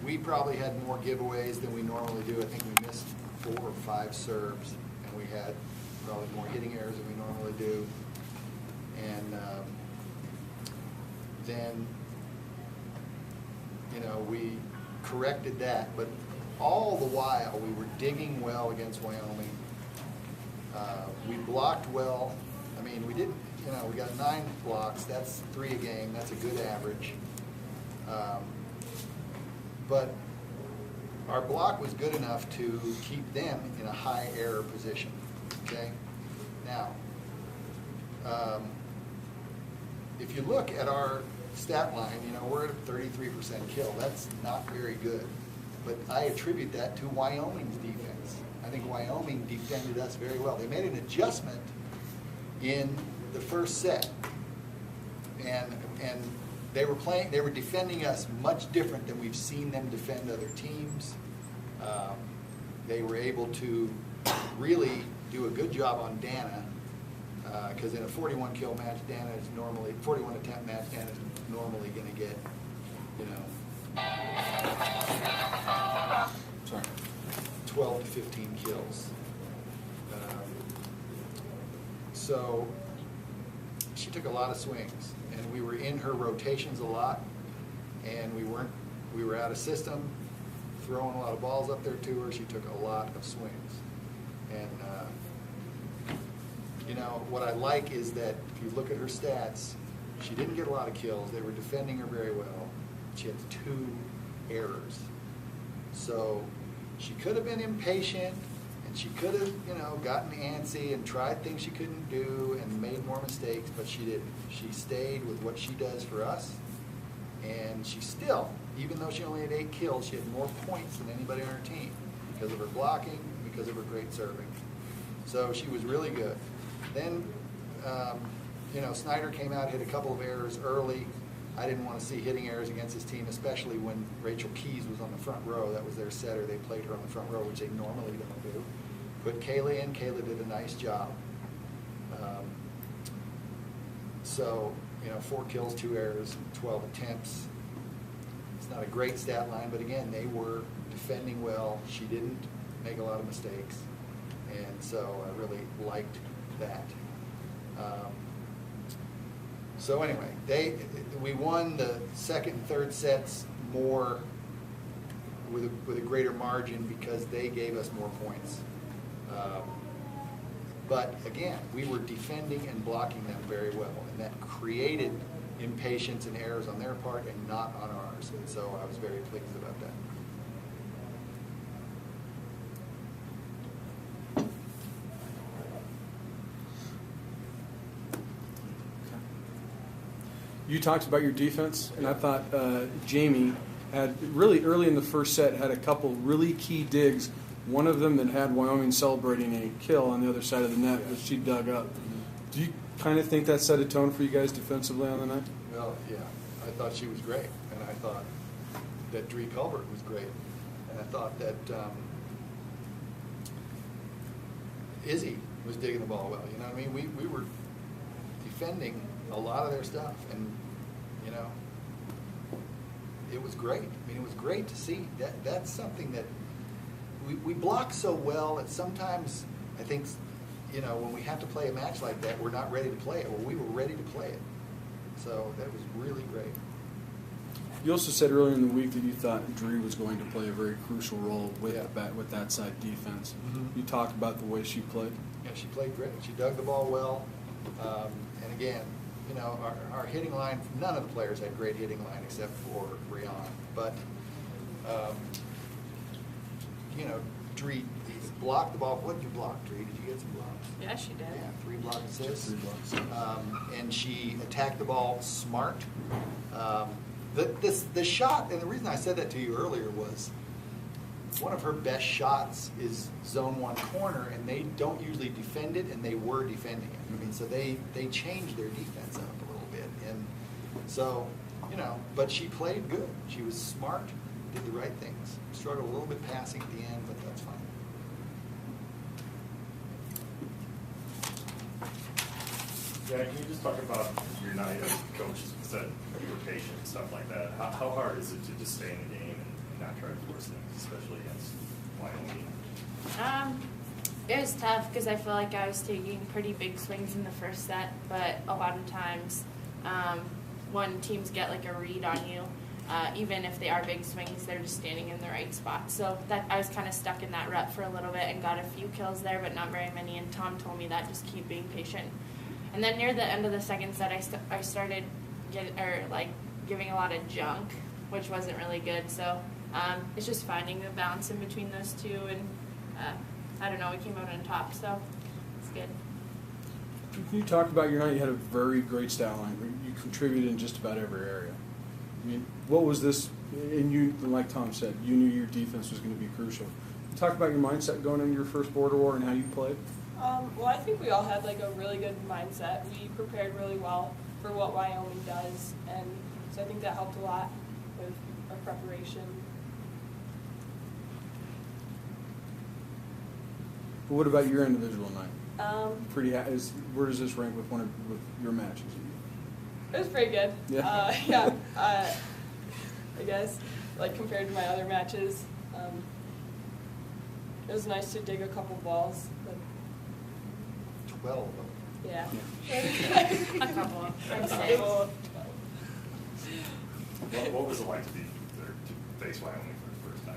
We probably had more giveaways than we normally do. I think we missed 4 or 5 serves, and we had probably more hitting errors than we normally do. And then, we corrected that. But all the while, we were digging well against Wyoming. We blocked well. I mean, we didn't, we got 9 blocks. That's 3 a game. That's a good average. But our block was good enough to keep them in a high error position. Okay? Now, if you look at our stat line, we're at a 33% kill. That's not very good. But I attribute that to Wyoming's defense. I think Wyoming defended us very well. They made an adjustment in the first set, and they were defending us much different than we've seen them defend other teams. They were able to really do a good job on Dana, because in a 41 kill match, 41 attempt match, Dana is normally going to get, 12 to 15 kills. So she took a lot of swings, and we were in her rotations a lot, and we were out of system, throwing a lot of balls up there to her. She took a lot of swings. And what I like is that if you look at her stats, she didn't get a lot of kills. They were defending her very well. She had 2 errors. So she could have been impatient, and she could have, gotten antsy and tried things she couldn't do and made more mistakes, but she didn't. She stayed with what she does for us, and she still, even though she only had 8 kills, she had more points than anybody on her team because of her blocking, because of her great serving. So she was really good. Then, Snyder came out, hit a couple of errors early. I didn't want to see hitting errors against his team, especially when Rachel Keys was on the front row. That was their setter. They played her on the front row, which they normally don't do. Put Kayla in. Kayla did a nice job. 4 kills, 2 errors, 12 attempts. It's not a great stat line, but again, they were defending well. She didn't make a lot of mistakes, and so I really liked that. So anyway, we won the second and third sets more with a greater margin because they gave us more points. But again, we were defending and blocking them very well, and that created impatience and errors on their part and not on ours. And so I was very pleased about that. You talked about your defense, and I thought Jamie had really early in the first set had a couple really key digs. One of them that had Wyoming celebrating a kill on the other side of the net, which she dug up. Do you kind of think that set a tone for you guys defensively on the night? Well, yeah. I thought she was great, and I thought that Dree Culbert was great, and I thought that Izzy was digging the ball well. You know what I mean? We were defending a lot of their stuff, and it was great. I mean, it was great to see. That's something that we block so well that sometimes I think, when we have to play a match like that, we're not ready to play it. Well, we were ready to play it. So that was really great. You also said earlier in the week that you thought Dree was going to play a very crucial role with with that side defense. Mm-hmm. You talked about the way she played. Yeah, she played great. She dug the ball well. And again, our hitting line, none of the players had great hitting line except for Rian. But, Dree blocked the ball. What did you block, Dree? Did you get some blocks? Yeah, she did. Yeah, 3 block assists. 3 blocks. And she attacked the ball smart. The shot, and the reason I said that to you earlier was one of her best shots is zone 1 corner, and they don't usually defend it, and they were defending it. I mean, so they changed their defense up a little bit. And so, but she played good. She was smart, did the right things. Struggled a little bit passing at the end, but that's fine. Yeah, can you just talk about your night as coach said you were patient and stuff like that. How hard is it to just stay in the game and not try to force things, especially against Wyoming? It was tough because I feel like I was taking pretty big swings in the first set, but a lot of times when teams get like a read on you, even if they are big swings, they're just standing in the right spot. So that I was kind of stuck in that rut for a little bit and got a few kills there, but not very many. And Tom told me that just keep being patient. And then near the end of the second set, I started giving a lot of junk, which wasn't really good. So it's just finding the balance in between those two, and I don't know, we came out on top, so it's good. Can you talk about your night? You had a very great stat line. You contributed in just about every area. I mean, what was this? And you, like Tom said, you knew your defense was going to be crucial. Talk about your mindset going into your first border war and how you played. Well, I think we all had like a really good mindset. We prepared really well for what Wyoming does, and so I think that helped a lot with our preparation. But what about your individual night? Where does this rank with with your matches? It was pretty good. Yeah. I guess, like compared to my other matches, it was nice to dig a couple balls. But 12 of them. yeah. A couple. I'd say. Well, What was it like to face Wyoming for the first time?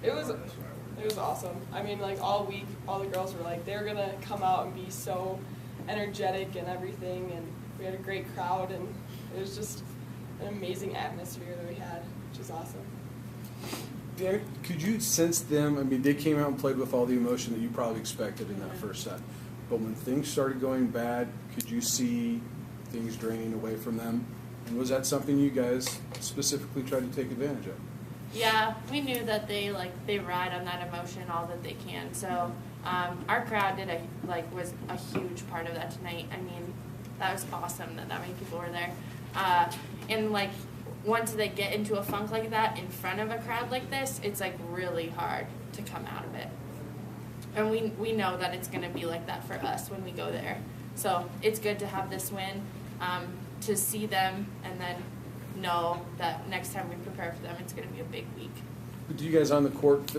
It was awesome. I mean, like all week, all the girls were like, they're gonna come out and be so energetic and everything, and we had a great crowd, and it was just an amazing atmosphere that we had, which is awesome. Yeah, could you sense them? I mean, they came out and played with all the emotion that you probably expected in that first set. But when things started going bad, could you see things draining away from them? And was that something you guys specifically tried to take advantage of? Yeah, we knew that they ride on that emotion all that they can. So our crowd was a huge part of that tonight. I mean, that was awesome that many people were there. And like once they get into a funk like that in front of a crowd like this, it's like really hard to come out of it. And we know that it's going to be like that for us when we go there. So it's good to have this win, to see them, and then know that next time we prepare for them, it's going to be a big week. But do you guys on the court,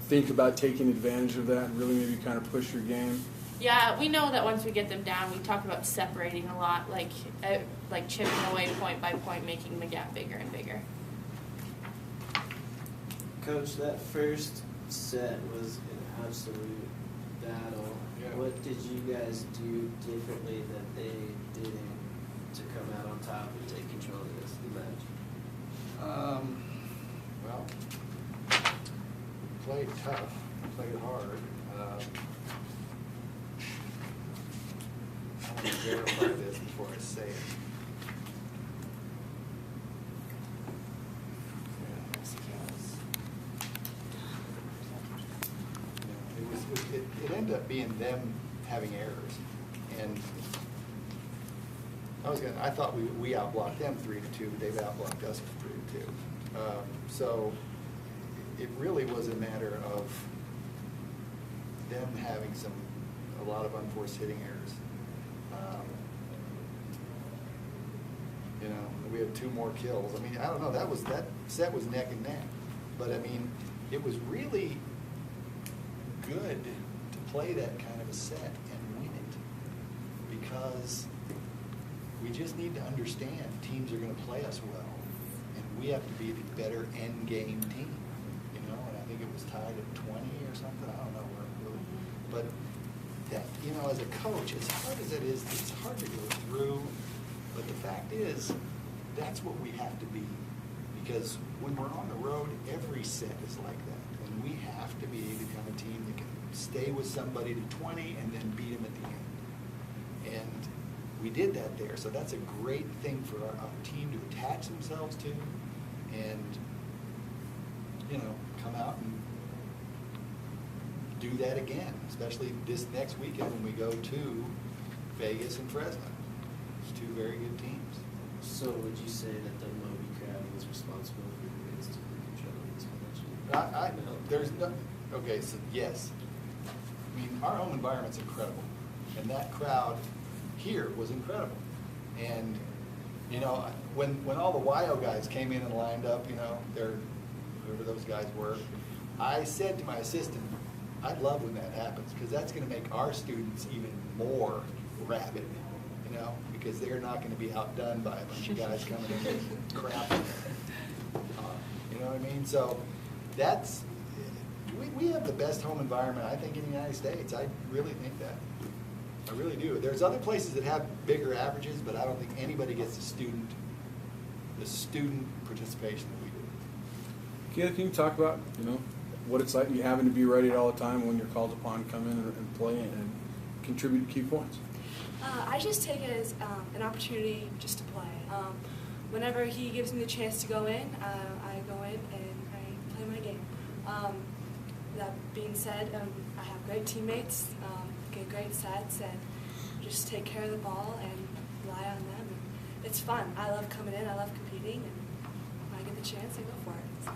think about taking advantage of that and really maybe kind of push your game? Yeah, we know that once we get them down, we talk about separating a lot, like chipping away point by point, making the gap bigger and bigger. Coach, that first set was an absolute battle. Yeah. What did you guys do differently that they didn't to come out on top and take control of the match? Well, we played tough, played hard. I want to verify this before I say it. It ended up being them having errors, and I thought we outblocked them 3-2. They've outblocked us 3-2. So it really was a matter of them having a lot of unforced hitting errors. We had 2 more kills. I mean, I don't know. That set was neck and neck, but I mean, it was really good to play that kind of a set and win it, because we just need to understand teams are going to play us well, and we have to be the better end game team, and I think it was tied at 20 or something. I don't know where it really, but that, as a coach, as hard as it is, it's hard to go through, but the fact is, that's what we have to be, because when we're on the road, every set is like that, and we have to be the kind of team that can stay with somebody to 20 and then beat them at the end. And we did that there, so that's a great thing for our team to attach themselves to, and come out and do that again, especially this next weekend when we go to Vegas and Fresno. It's 2 very good teams. So would you say that the Moby crowd was responsible for you guys controlling this match? Okay, so yes. I mean, our home environment's incredible, and that crowd here was incredible. And You know, when all the YO guys came in and lined up, you know, whoever those guys were, I said to my assistant, I'd love when that happens, because that's going to make our students even more rabid, you know, because they're not going to be outdone by a bunch of guys coming in with crap. You know what I mean? So that's, we have the best home environment, I think, in the United States. I really think that. I really do. There's other places that have bigger averages, but I don't think anybody gets the student participation that we do. Keita, can you talk about, you know, what it's like you having to be ready all the time when you're called upon to come in and play and contribute key points? I just take it as an opportunity just to play. Whenever he gives me the chance to go in, I go in and I play my game. That being said, I have great teammates, get great sets, and just take care of the ball and rely on them. And it's fun. I love coming in. I love competing, and when I get the chance, I go for it. So.